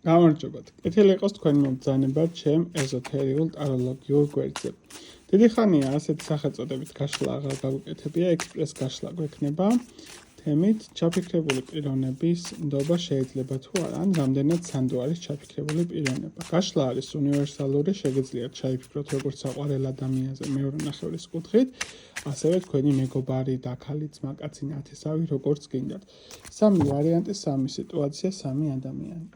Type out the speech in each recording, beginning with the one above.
გამარჯობათ. კეთილი იყოს თქვენი მომბრძანება ჩემ ეზოთერიულ ტაროლოგიურ გვერდზე. დიდი ხანია ასეთი სახელწოდებით გაშლა აღარ გავუკეთებია, ექსპრეს გაშლა გვექნება. თემით ჩაფიქრებული პიროვნების ნდობა შეიძლება თუ არა, ან რამდენად სანდო არის ჩაფიქრებული პიროვნება. გაშლა არის უნივერსალური, შეგეძლიათ ჩაიფიქროთ როგორც საყვარელ ადამიანზე მეორე ნახევრის კუთხით, ასევე თქვენი მეგობარი, დაქალი, ძმა, კაცი, ნათესავი, როგორც გინდათ. სამი ვარიანტი, სამი სიტუაცია, სამი ადამიანი.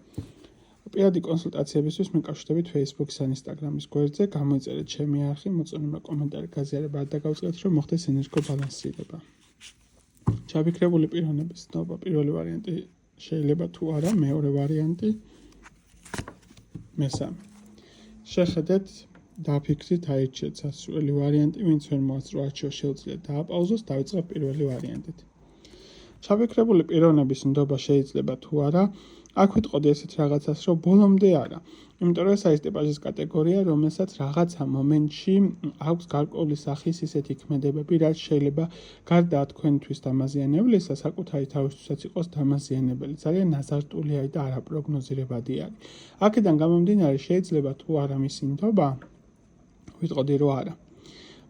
პირადი კონსულტაციებისთვის მიკავშირდებით Facebook-ის ან Instagram-ის გვერდზე, გამოიწერეთ ჩემი არხი, მოწონება კომენტარი, გაზიარება და გავწყეთ, რომ მოხდეს ენერგო ბალანსირება. ჩაფიქრებული პიროვნების ნდობა, პირველი ვარიანტი შეიძლება თუ არა, მეორე ვარიანტი, მესამე. შეხედეთ, დაფიქრდით, აირჩიეთ სასურველი ვარიანტი, ვინც ვერ მოასწრო არჩევა შეუძლიათ დააპაუზოს, დავიწყებ პირველი ვარიანტით. ჩაფიქრებული პიროვნების ნდობა შეიძლება თუ არა, აქ ვიტყოდი ესეთ რაღაცას, რომ ბოლომდე არა. იმიტომ რომ ეს არის ტიპაჟის კატეგორია, რომელსაც რაღაცა მომენტში აქვს გარკვეული სახის ისეთი ქმედებები, რაც შეიძლება გარდა თქვენთვის დამაზიანებლისა, საკუთარი თავისთვისაც იყოს დამაზიანებელი. ძალიან აზარტულია და არაპროგნოზირებადი არის. აქედან გამომდინარე, შეიძლება თუ არა მისი ნდობა, ვიტყოდი რომ არა.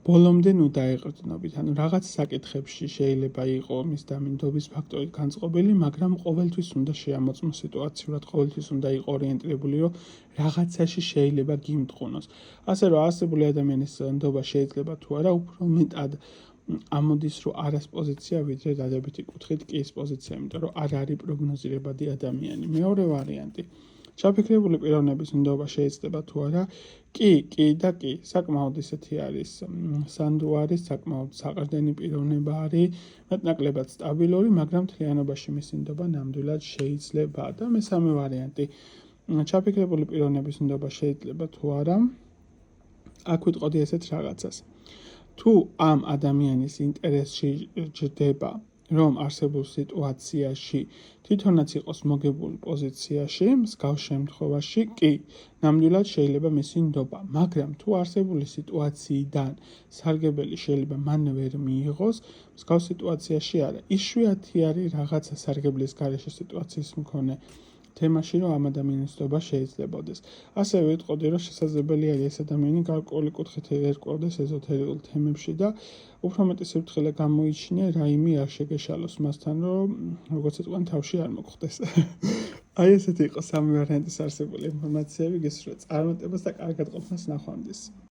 ბოლომდე ნუ დაეყრდნობით, ანუ რაღაც საკითხებში შეიძლება იყოს მის დამინდობის ფაქტორით განწყობილი, მაგრამ ყოველთვის უნდა შეამოწმოს სიტუაციურად, ყოველთვის უნდა იყოს ორიენტირებული, რომ რაღაცაში შეიძლება გიმტყუნოს. ასე რომ არსებული ადამიანის ნდობა შეიძლება თუ არა, უფრო მეტად ამოდის, რომ არას პოზიცია, ვიდრე დადებითი კუთხით კი ეს პოზიცია, იმიტომ რომ არ არის პროგნოზირებადი ადამიანი. მეორე ვარიანტი. ჩაფიქრებული პიროვნების ნდობა შეიძლება თუ არა, კი და კი, საკმაოდ ისეთი არის, სანდო არის, საკმაოდ საყრდენი პიროვნება არის, მეტნაკლებად სტაბილური, მაგრამ მთლიანობაში მისი ნდობა ნამდვილად შეიძლება. და მესამე ვარიანტი, ჩაფიქრებული პიროვნების ნდობა შეიძლება თუ არა, აქ ვიტყოდი ესეთ რაღაცას. თუ ამ ადამიანის ინტერესში ჯდება, რომ არსებულ სიტუაციაში თვითონაც იყოს მოგებული პოზიციაში, მსგავს შემთხვევაში, კი, ნამდვილად შეიძლება მისი ნდობა, მაგრამ თუ არსებული სიტუაციიდან სარგებელი შეიძლება მან ვერ მიიღოს, მსგავს სიტუაციაში არა. იშვიათი არის რაღაცა სარგებლის გარეშე სიტუაციის მქონე თემაში, რომ ამ ადამიანის ნდობა შეიძლებაოდეს. ასევე ვიტყოდი, რომ შესაძლებელი არის ეს ადამიანი გარკვეული კუთხით ერკვევდეს ეზოთერიულ თემებში და უფრო მეტი სიფრთხილე გამოიჩინე, რაიმე არ შეგეშალოს მასთან, რომ როგორც ეთქვან, თავში არ მოგხვდეს. აი ესეთი იყო სამი ვარიანტის არსებული ინფორმაციები, გესურვებთ წარმატებას და კარგად ყოფნას ნახვამდის.